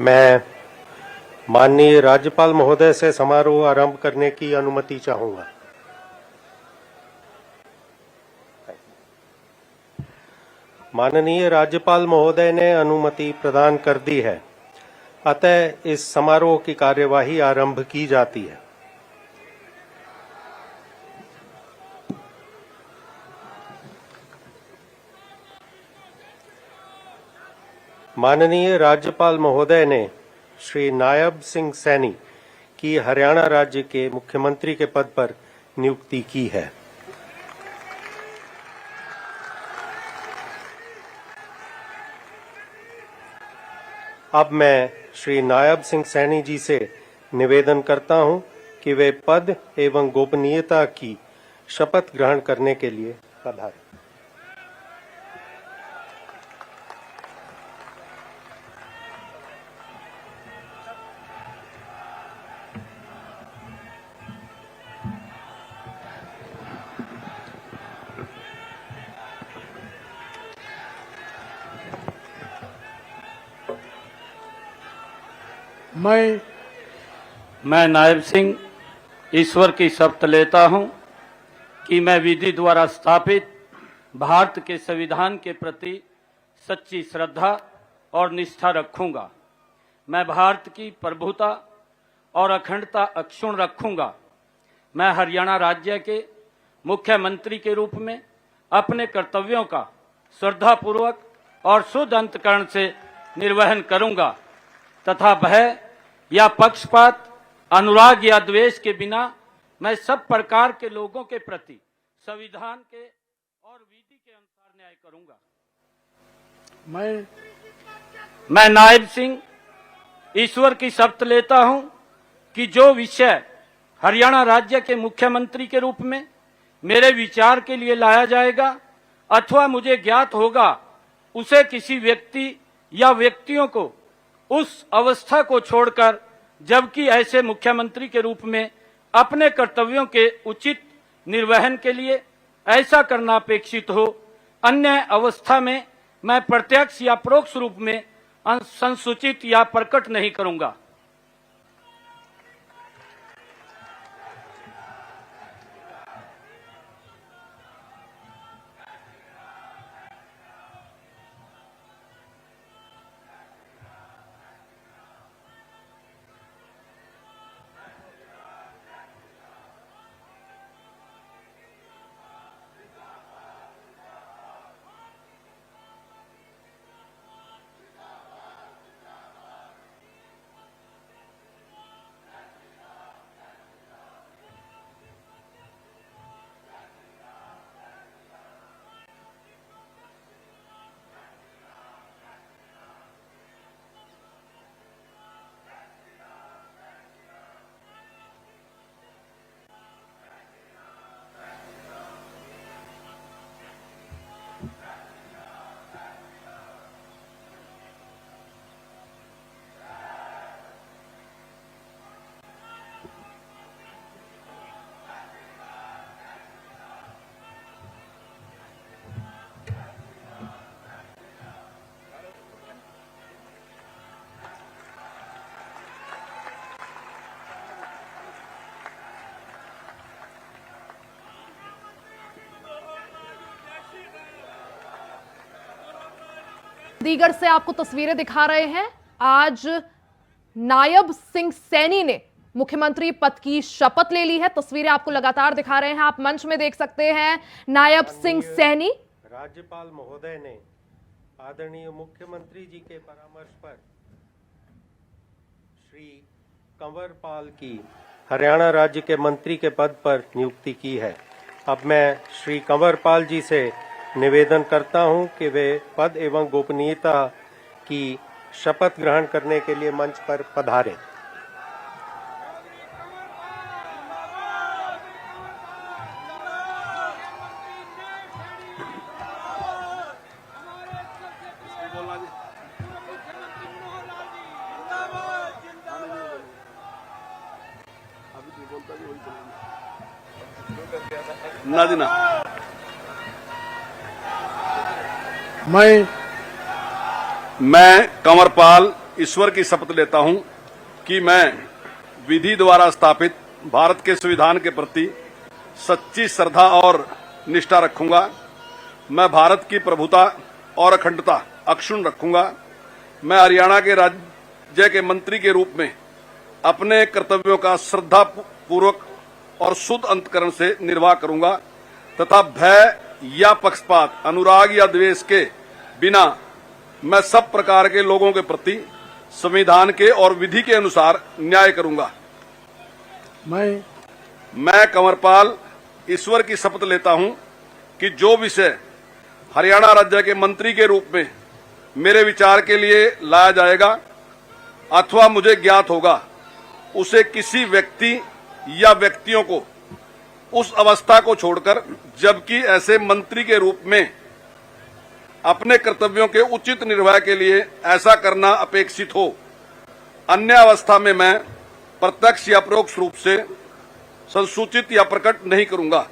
मैं माननीय राज्यपाल महोदय से समारोह आरंभ करने की अनुमति चाहूंगा। माननीय राज्यपाल महोदय ने अनुमति प्रदान कर दी है, अतः इस समारोह की कार्यवाही आरंभ की जाती है। माननीय राज्यपाल महोदय ने श्री नायब सिंह सैनी की हरियाणा राज्य के मुख्यमंत्री के पद पर नियुक्ति की है। अब मैं श्री नायब सिंह सैनी जी से निवेदन करता हूं कि वे पद एवं गोपनीयता की शपथ ग्रहण करने के लिए पधारें। मैं नायब सिंह ईश्वर की शपथ लेता हूं कि मैं विधि द्वारा स्थापित भारत के संविधान के प्रति सच्ची श्रद्धा और निष्ठा रखूंगा। मैं भारत की प्रभुता और अखंडता अक्षुण्ण रखूंगा। मैं हरियाणा राज्य के मुख्यमंत्री के रूप में अपने कर्तव्यों का श्रद्धापूर्वक और शुद्ध अंतःकरण से निर्वहन करूंगा तथा भय या पक्षपात, अनुराग या द्वेष के बिना मैं सब प्रकार के लोगों के प्रति संविधान के और विधि के अनुसार न्याय करूंगा। मैं नायब सिंह ईश्वर की शपथ लेता हूं कि जो विषय हरियाणा राज्य के मुख्यमंत्री के रूप में मेरे विचार के लिए लाया जाएगा अथवा मुझे ज्ञात होगा, उसे किसी व्यक्ति या व्यक्तियों को उस अवस्था को छोड़कर, जबकि ऐसे मुख्यमंत्री के रूप में अपने कर्तव्यों के उचित निर्वहन के लिए ऐसा करना अपेक्षित हो, अन्य अवस्था में मैं प्रत्यक्ष या परोक्ष रूप में संसूचित या प्रकट नहीं करूंगा। दीगर से आपको तस्वीरें दिखा रहे हैं। आज नायब सिंह सैनी ने मुख्यमंत्री पद की शपथ ले ली है। तस्वीरें आपको लगातार दिखा रहे हैं, आप मंच में देख सकते हैं नायब सिंह सैनी। राज्यपाल महोदय ने आदरणीय मुख्यमंत्री जी के परामर्श पर श्री कंवर पाल की हरियाणा राज्य के मंत्री के पद पर नियुक्ति की है। अब मैं श्री कंवर पाल जी से निवेदन करता हूं कि वे पद एवं गोपनीयता की शपथ ग्रहण करने के लिए मंच पर पधारें। नादिना मैं कंवरपाल ईश्वर की शपथ लेता हूं कि मैं विधि द्वारा स्थापित भारत के संविधान के प्रति सच्ची श्रद्धा और निष्ठा रखूंगा। मैं भारत की प्रभुता और अखंडता अक्षुण्ण रखूंगा। मैं हरियाणा के राज्य के मंत्री के रूप में अपने कर्तव्यों का श्रद्धा पूर्वक और शुद्ध अंतकरण से निर्वाह करूंगा तथा भय या पक्षपात, अनुराग या द्वेष के बिना मैं सब प्रकार के लोगों के प्रति संविधान के और विधि के अनुसार न्याय करूंगा। मैं कंवरपाल ईश्वर की शपथ लेता हूं कि जो विषय हरियाणा राज्य के मंत्री के रूप में मेरे विचार के लिए लाया जाएगा अथवा मुझे ज्ञात होगा, उसे किसी व्यक्ति या व्यक्तियों को उस अवस्था को छोड़कर, जबकि ऐसे मंत्री के रूप में अपने कर्तव्यों के उचित निर्वाह के लिए ऐसा करना अपेक्षित हो, अन्य अवस्था में मैं प्रत्यक्ष या परोक्ष रूप से संसूचित या प्रकट नहीं करूंगा।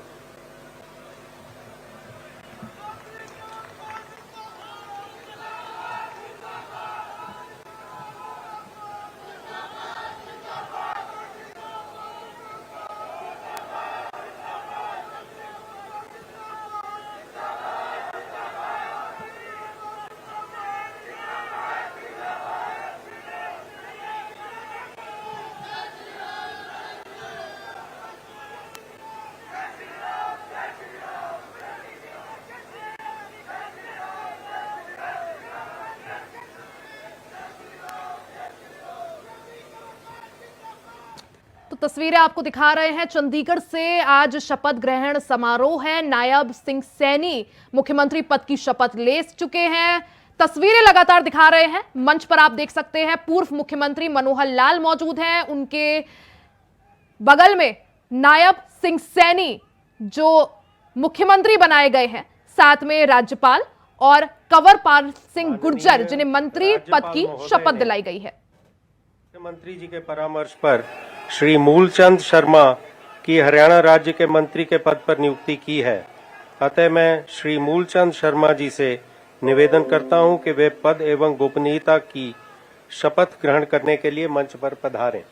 तो तस्वीरें आपको दिखा रहे हैं चंडीगढ़ से। आज शपथ ग्रहण समारोह है। नायब सिंह सैनी मुख्यमंत्री पद की शपथ ले चुके हैं। तस्वीरें लगातार दिखा रहे हैं। मंच पर आप देख सकते हैं पूर्व मुख्यमंत्री मनोहर लाल मौजूद हैं, उनके बगल में नायब सिंह सैनी जो मुख्यमंत्री बनाए गए हैं, साथ में राज्यपाल और कंवरपाल सिंह गुर्जर जिन्हें मंत्री पद की शपथ दिलाई गई है। मुख्यमंत्री जी के परामर्श पर श्री मूलचंद शर्मा की हरियाणा राज्य के मंत्री के पद पर नियुक्ति की है। अतः मैं श्री मूलचंद शर्मा जी से निवेदन करता हूं कि वे पद एवं गोपनीयता की शपथ ग्रहण करने के लिए मंच पर पधारें।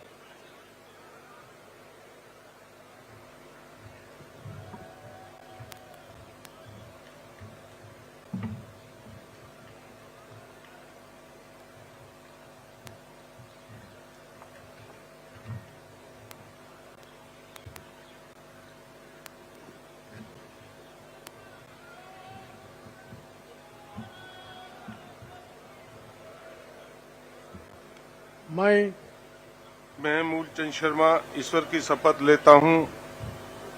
मैं मूलचंद शर्मा ईश्वर की शपथ लेता हूं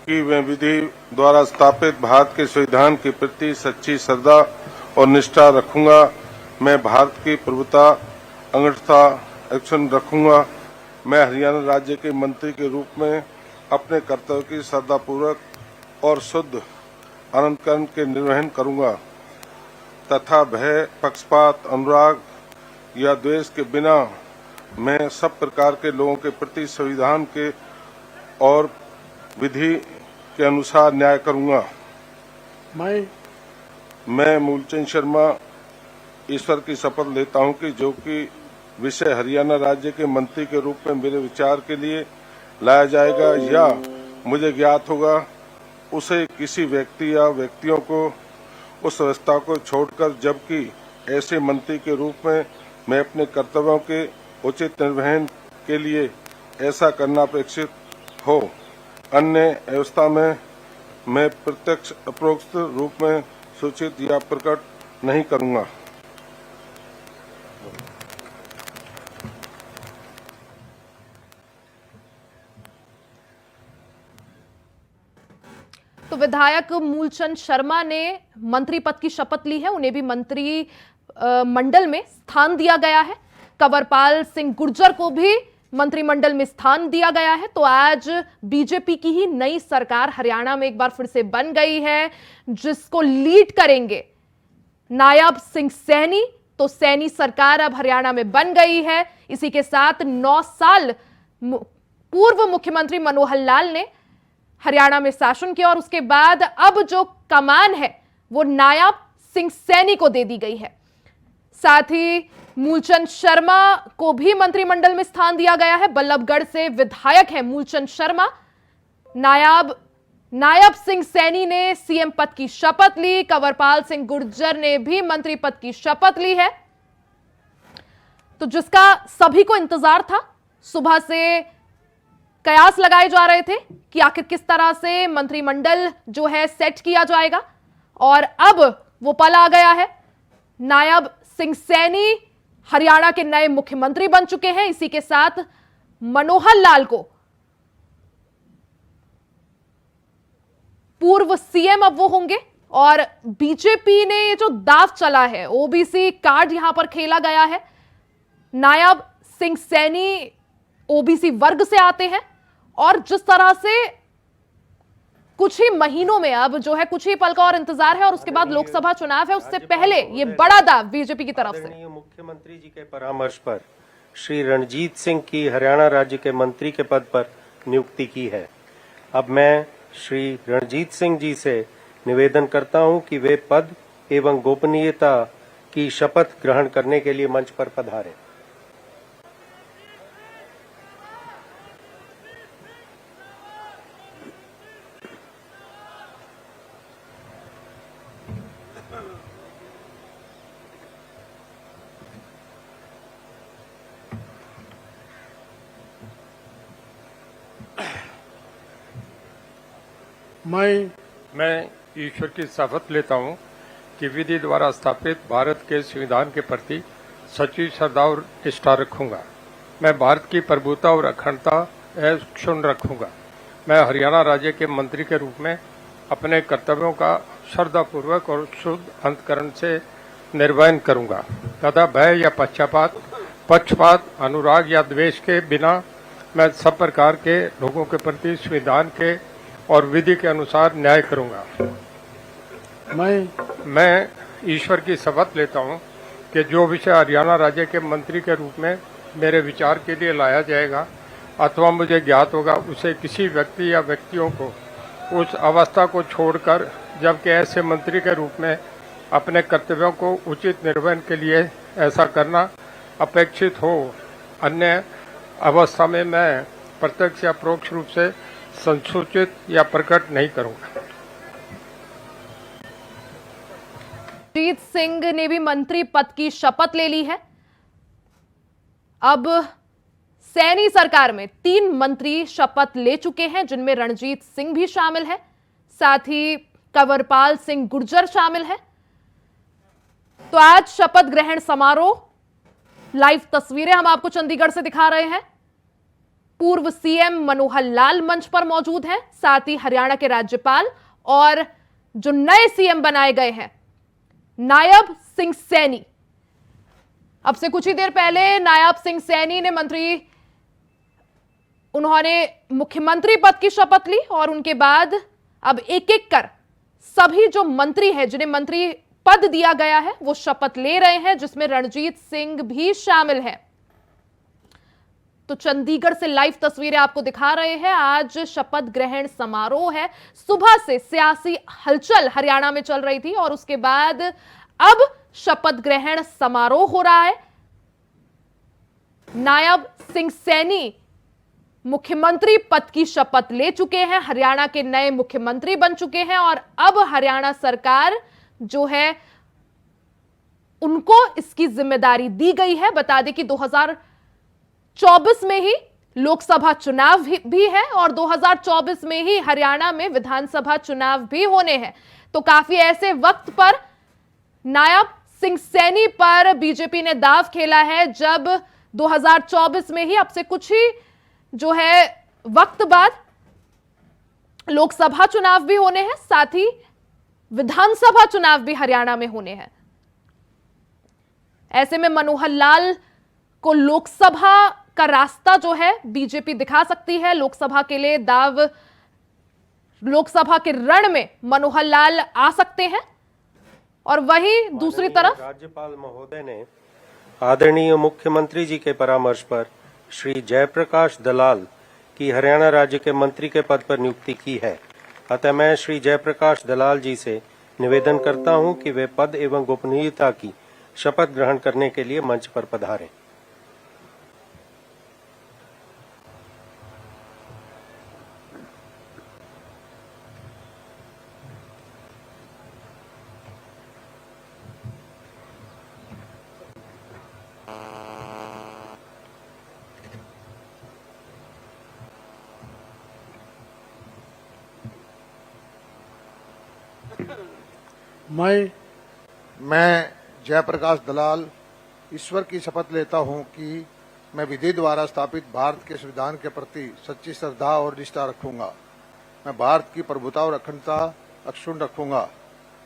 कि मैं विधि द्वारा स्थापित भारत के संविधान के प्रति सच्ची श्रद्धा और निष्ठा रखूंगा। मैं भारत की प्रभुता, अखंडता अक्षुण्ण रखूंगा। मैं हरियाणा राज्य के मंत्री के रूप में अपने कर्तव्य की श्रद्धापूर्वक और शुद्ध अंतकरण के निर्वहन करूंगा तथा भय, पक्षपात, अनुराग या द्वेष के बिना मैं सब प्रकार के लोगों के प्रति संविधान के और विधि के अनुसार न्याय करूंगा। मैं मूलचंद शर्मा ईश्वर की शपथ लेता हूं कि जो कि विषय हरियाणा राज्य के मंत्री के रूप में मेरे विचार के लिए लाया जाएगा या मुझे ज्ञात होगा, उसे किसी व्यक्ति या व्यक्तियों को उस अवस्था को छोड़कर, जबकि ऐसे मंत्री के रूप में मैं अपने कर्तव्यों के उचित निर्वहन के लिए ऐसा करना अपेक्षित हो, अन्य अवस्था में मैं प्रत्यक्ष अपरोक्ष रूप में सूचित या प्रकट नहीं करूंगा। तो विधायक मूलचंद शर्मा ने मंत्री पद की शपथ ली है, उन्हें भी मंत्री मंडल में स्थान दिया गया है। कंवरपाल सिंह गुर्जर को भी मंत्रिमंडल में स्थान दिया गया है। तो आज बीजेपी की ही नई सरकार हरियाणा में एक बार फिर से बन गई है, जिसको लीड करेंगे नायब सिंह सैनी। तो सैनी सरकार अब हरियाणा में बन गई है। इसी के साथ 9 साल पूर्व मुख्यमंत्री मनोहर लाल ने हरियाणा में शासन किया और उसके बाद अब जो कमान है वो नायब सिंह सैनी को दे दी गई है। साथ ही मूलचंद शर्मा को भी मंत्रिमंडल में स्थान दिया गया है। बल्लभगढ़ से विधायक है मूलचंद शर्मा। नायब सिंह सैनी ने सीएम पद की शपथ ली। कंवरपाल सिंह गुर्जर ने भी मंत्री पद की शपथ ली है। तो जिसका सभी को इंतजार था, सुबह से कयास लगाए जा रहे थे कि आखिर किस तरह से मंत्रिमंडल जो है सेट किया जाएगा, और अब वो पल आ गया है। नायब सिंह सैनी हरियाणा के नए मुख्यमंत्री बन चुके हैं। इसी के साथ मनोहर लाल को पूर्व सीएम अब वो होंगे। और बीजेपी ने ये जो दाव चला है, ओबीसी कार्ड यहां पर खेला गया है। नायब सिंह सैनी ओबीसी वर्ग से आते हैं, और जिस तरह से कुछ ही महीनों में अब जो है कुछ ही पल का और इंतजार है, और उसके बाद लोकसभा चुनाव है। उससे पहले ये बड़ा दाव बीजेपी की तरफ से। मुख्यमंत्री जी के परामर्श पर श्री रणजीत सिंह की हरियाणा राज्य के मंत्री के पद पर नियुक्ति की है। अब मैं श्री रणजीत सिंह जी से निवेदन करता हूं कि वे पद एवं गोपनीयता की शपथ ग्रहण करने के लिए मंच पर पधारें। मैं ईश्वर की शपथ लेता हूं कि विधि द्वारा स्थापित भारत के संविधान के प्रति सच्ची श्रद्धा और निष्ठा रखूंगा। मैं भारत की प्रभुता और अखंडता अक्षुण्ण रखूंगा। मैं हरियाणा राज्य के मंत्री के रूप में अपने कर्तव्यों का श्रद्धापूर्वक और शुद्ध अंतकरण से निर्वहन करूंगा तथा भय या पक्षपात, अनुराग या द्वेष के बिना मैं सब प्रकार के लोगों के प्रति संविधान के और विधि के अनुसार न्याय करूंगा। मैं ईश्वर की शपथ लेता हूं कि जो विषय हरियाणा राज्य के मंत्री के रूप में मेरे विचार के लिए लाया जाएगा अथवा मुझे ज्ञात होगा, उसे किसी व्यक्ति या व्यक्तियों को उस अवस्था को छोड़कर जबकि ऐसे मंत्री के रूप में अपने कर्तव्यों को उचित निर्वहन के लिए ऐसा करना अपेक्षित हो, अन्य अवस्था में मैं प्रत्यक्ष या परोक्ष रूप से संसूचित या प्रकट नहीं करूंगा। रणजीत सिंह ने भी मंत्री पद की शपथ ले ली है। अब सैनी सरकार में 3 मंत्री शपथ ले चुके हैं, जिनमें रणजीत सिंह भी शामिल है, साथ ही कंवरपाल सिंह गुर्जर शामिल है। तो आज शपथ ग्रहण समारोह, लाइव तस्वीरें हम आपको चंडीगढ़ से दिखा रहे हैं। पूर्व सीएम मनोहर लाल मंच पर मौजूद हैं, साथ ही हरियाणा के राज्यपाल और जो नए सीएम बनाए गए हैं नायब सिंह सैनी। अब से कुछ ही देर पहले नायब सिंह सैनी ने उन्होंने मुख्यमंत्री पद की शपथ ली, और उनके बाद अब एक एक कर सभी जो मंत्री हैं जिन्हें मंत्री पद दिया गया है वो शपथ ले रहे हैं, जिसमें रणजीत सिंह भी शामिल है। तो चंडीगढ़ से लाइव तस्वीरें आपको दिखा रहे हैं। आज शपथ ग्रहण समारोह है। सुबह से सियासी हलचल हरियाणा में चल रही थी, और उसके बाद अब शपथ ग्रहण समारोह हो रहा है। नायब सिंह सैनी मुख्यमंत्री पद की शपथ ले चुके हैं, हरियाणा के नए मुख्यमंत्री बन चुके हैं, और अब हरियाणा सरकार जो है उनको इसकी जिम्मेदारी दी गई है। बता दें कि 2024 में ही लोकसभा चुनाव भी है, और 2024 में ही हरियाणा में विधानसभा चुनाव भी होने हैं। तो काफी ऐसे वक्त पर नायब सिंह सैनी पर बीजेपी ने दाव खेला है, जब 2024 में ही अब से कुछ ही जो है वक्त बाद लोकसभा चुनाव भी होने हैं, साथ ही विधानसभा चुनाव भी हरियाणा में होने हैं। ऐसे में मनोहर लाल को लोकसभा का रास्ता जो है बीजेपी दिखा सकती है। लोकसभा के लिए लोकसभा के रण में मनोहर लाल आ सकते हैं, और वहीं दूसरी तरफ राज्यपाल महोदय ने आदरणीय मुख्यमंत्री जी के परामर्श पर श्री जयप्रकाश दलाल की हरियाणा राज्य के मंत्री के पद पर नियुक्ति की है। अतः मैं श्री जयप्रकाश दलाल जी से निवेदन करता हूं कि वे पद एवं गोपनीयता की शपथ ग्रहण करने के लिए मंच पर पधारें। मैं जयप्रकाश दलाल ईश्वर की शपथ लेता हूं कि मैं विधि द्वारा स्थापित भारत के संविधान के प्रति सच्ची श्रद्धा और निष्ठा रखूंगा। मैं भारत की प्रभुता और अखंडता अक्षुण्ण रखूंगा।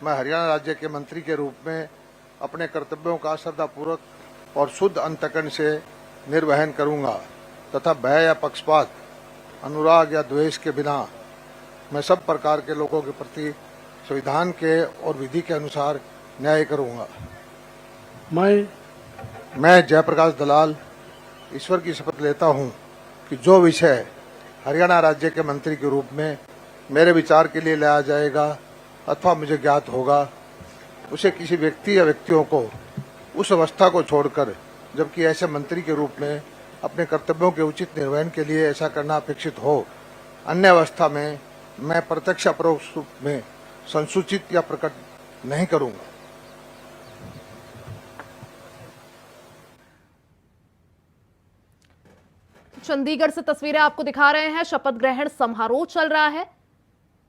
मैं हरियाणा राज्य के मंत्री के रूप में अपने कर्तव्यों का श्रद्धापूर्वक और शुद्ध अंतकरण से निर्वहन करूंगा तथा भय या पक्षपात, अनुराग या द्वेष के बिना मैं सब प्रकार के लोगों के प्रति संविधान के और विधि के अनुसार न्याय करूंगा। मैं जयप्रकाश दलाल ईश्वर की शपथ लेता हूं कि जो विषय हरियाणा राज्य के मंत्री के रूप में मेरे विचार के लिए लाया जाएगा अथवा मुझे ज्ञात होगा, उसे किसी व्यक्ति या व्यक्तियों को उस अवस्था को छोड़कर, जबकि ऐसे मंत्री के रूप में अपने कर्तव्यों के उचित निर्वहन के लिए ऐसा करना अपेक्षित हो, अन्य अवस्था में मैं प्रत्यक्ष अपरोक्ष रूप में संसूचित या प्रकट नहीं करूंगा। चंडीगढ़ से तस्वीरें आपको दिखा रहे हैं। शपथ ग्रहण समारोह चल रहा है।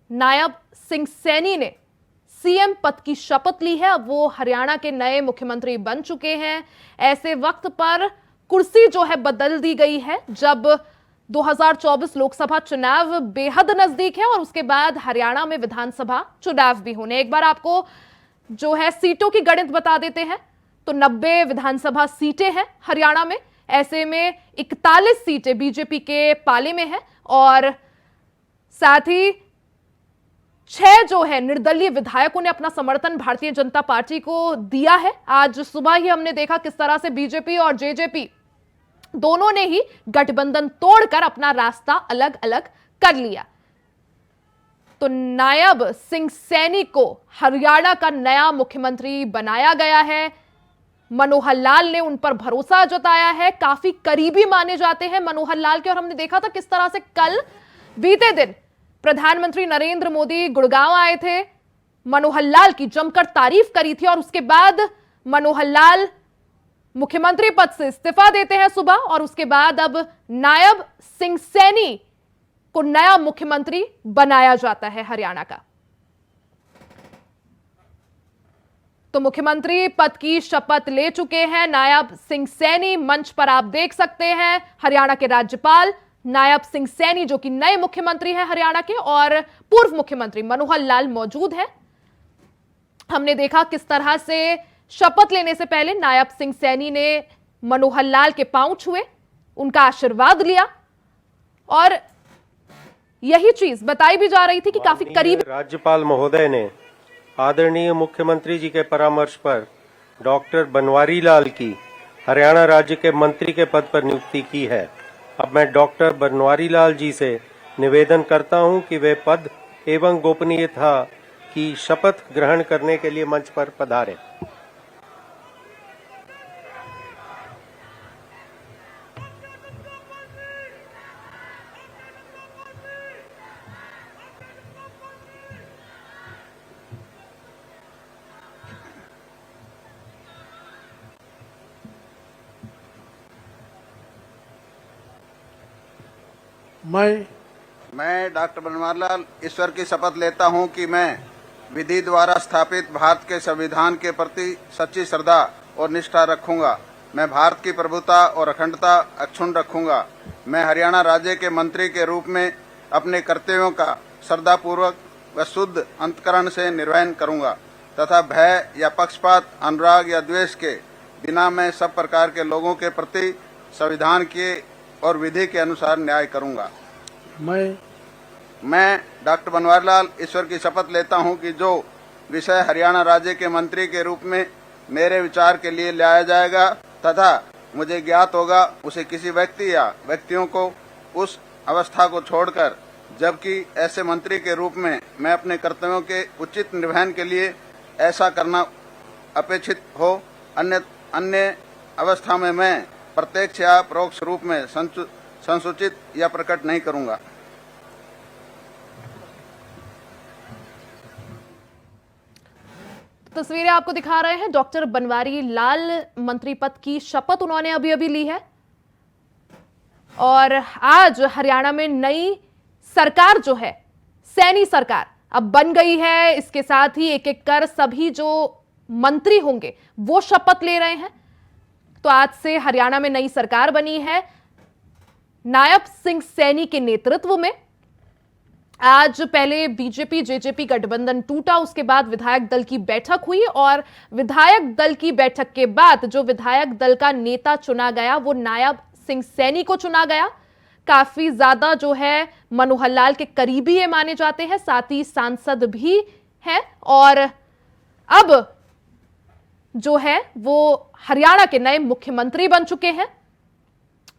नायब सिंह सैनी ने सीएम पद की शपथ ली है। अब वो हरियाणा के नए मुख्यमंत्री बन चुके हैं। ऐसे वक्त पर कुर्सी जो है बदल दी गई है, जब 2024 लोकसभा चुनाव बेहद नजदीक है और उसके बाद हरियाणा में विधानसभा चुनाव भी होने। एक बार आपको जो है सीटों की गणित बता देते हैं तो 90 विधानसभा सीटें हैं हरियाणा में। ऐसे में 41 सीटें बीजेपी के पाले में है और साथ ही 6 जो है निर्दलीय विधायकों ने अपना समर्थन भारतीय जनता पार्टी को दिया है। आज सुबह ही हमने देखा किस तरह से बीजेपी और जेजेपी दोनों ने ही गठबंधन तोड़कर अपना रास्ता अलग अलग कर लिया। तो नायब सिंह सैनी को हरियाणा का नया मुख्यमंत्री बनाया गया है। मनोहर लाल ने उन पर भरोसा जताया है, काफी करीबी माने जाते हैं मनोहर लाल के। और हमने देखा था किस तरह से कल बीते दिन प्रधानमंत्री नरेंद्र मोदी गुड़गांव आए थे, मनोहर लाल की जमकर तारीफ करी थी और उसके बाद मनोहर लाल मुख्यमंत्री पद से इस्तीफा देते हैं सुबह और उसके बाद अब नायब सिंह सैनी को नया मुख्यमंत्री बनाया जाता है हरियाणा का। तो मुख्यमंत्री पद की शपथ ले चुके हैं नायब सिंह सैनी। मंच पर आप देख सकते हैं हरियाणा के राज्यपाल नायब सिंह सैनी जो कि नए मुख्यमंत्री हैं हरियाणा के, और पूर्व मुख्यमंत्री मनोहर लाल मौजूद हैं। हमने देखा किस तरह से शपथ लेने से पहले नायब सिंह सैनी ने मनोहर लाल के पांव छुए, उनका आशीर्वाद लिया और यही चीज बताई भी जा रही थी कि काफी करीब। राज्यपाल महोदय ने आदरणीय मुख्यमंत्री जी के परामर्श पर डॉक्टर बनवारी लाल की हरियाणा राज्य के मंत्री के पद पर नियुक्ति की है। अब मैं डॉक्टर बनवारी लाल जी से निवेदन करता हूं कि वे पद एवं गोपनीयता की शपथ ग्रहण करने के लिए मंच पर पधारें। मैं डॉक्टर बनवारी लाल ईश्वर की शपथ लेता हूं कि मैं विधि द्वारा स्थापित भारत के संविधान के प्रति सच्ची श्रद्धा और निष्ठा रखूंगा। मैं भारत की प्रभुता और अखंडता अक्षुण्ण रखूंगा। मैं हरियाणा राज्य के मंत्री के रूप में अपने कर्तव्यों का श्रद्धापूर्वक व शुद्ध अंतकरण से निर्वहन करूंगा तथा भय या पक्षपात, अनुराग या द्वेष के बिना मैं सब प्रकार के लोगों के प्रति संविधान के और विधि के अनुसार न्याय करूंगा। मैं डॉक्टर बनवारी लाल ईश्वर की शपथ लेता हूं कि जो विषय हरियाणा राज्य के मंत्री के रूप में मेरे विचार के लिए लाया जाएगा तथा मुझे ज्ञात होगा, उसे किसी व्यक्ति या व्यक्तियों को उस अवस्था को छोड़कर, जबकि ऐसे मंत्री के रूप में मैं अपने कर्तव्यों के उचित निर्वहन के लिए ऐसा करना अपेक्षित हो, अन्य अवस्था में मैं प्रत्यक्ष या परोक्ष रूप में संसूचित या प्रकट नहीं करूंगा। तस्वीरें आपको दिखा रहे हैं डॉक्टर बनवारी लाल मंत्री पद की शपथ उन्होंने अभी अभी ली है और आज हरियाणा में नई सरकार जो है सैनी सरकार अब बन गई है। इसके साथ ही एक एक कर सभी जो मंत्री होंगे वो शपथ ले रहे हैं। तो आज से हरियाणा में नई सरकार बनी है नायब सिंह सैनी के नेतृत्व में। आज पहले बीजेपी जेजेपी गठबंधन टूटा, उसके बाद विधायक दल की बैठक हुई और विधायक दल की बैठक के बाद जो विधायक दल का नेता चुना गया वो नायब सिंह सैनी को चुना गया। काफी ज्यादा जो है मनोहर लाल के करीबी ये माने जाते हैं, साथ ही सांसद भी हैं और अब जो है वो हरियाणा के नए मुख्यमंत्री बन चुके हैं।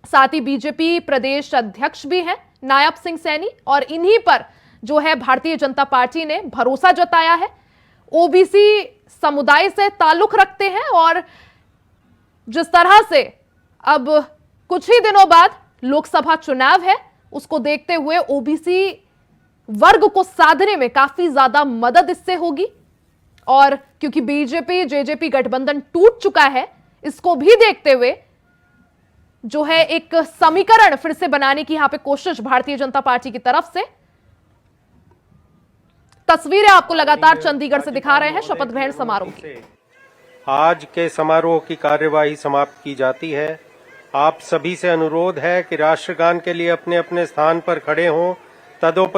साथ ही बीजेपी प्रदेश अध्यक्ष भी हैं नायब सिंह सैनी और इन्हीं पर जो है भारतीय जनता पार्टी ने भरोसा जताया है। ओबीसी समुदाय से ताल्लुक रखते हैं और जिस तरह से अब कुछ ही दिनों बाद लोकसभा चुनाव है उसको देखते हुए ओबीसी वर्ग को साधने में काफी ज्यादा मदद इससे होगी और क्योंकि बीजेपी जेजेपी गठबंधन टूट चुका है इसको भी देखते हुए जो है एक समीकरण फिर से बनाने की यहां पे कोशिश भारतीय जनता पार्टी की तरफ से। तस्वीरें आपको लगातार चंडीगढ़ से दिखा रहे हैं शपथ ग्रहण समारोह की। आज के समारोह की कार्यवाही समाप्त की जाती है। आप सभी से अनुरोध है कि राष्ट्रगान के लिए अपने अपने स्थान पर खड़े हों। तदोपरि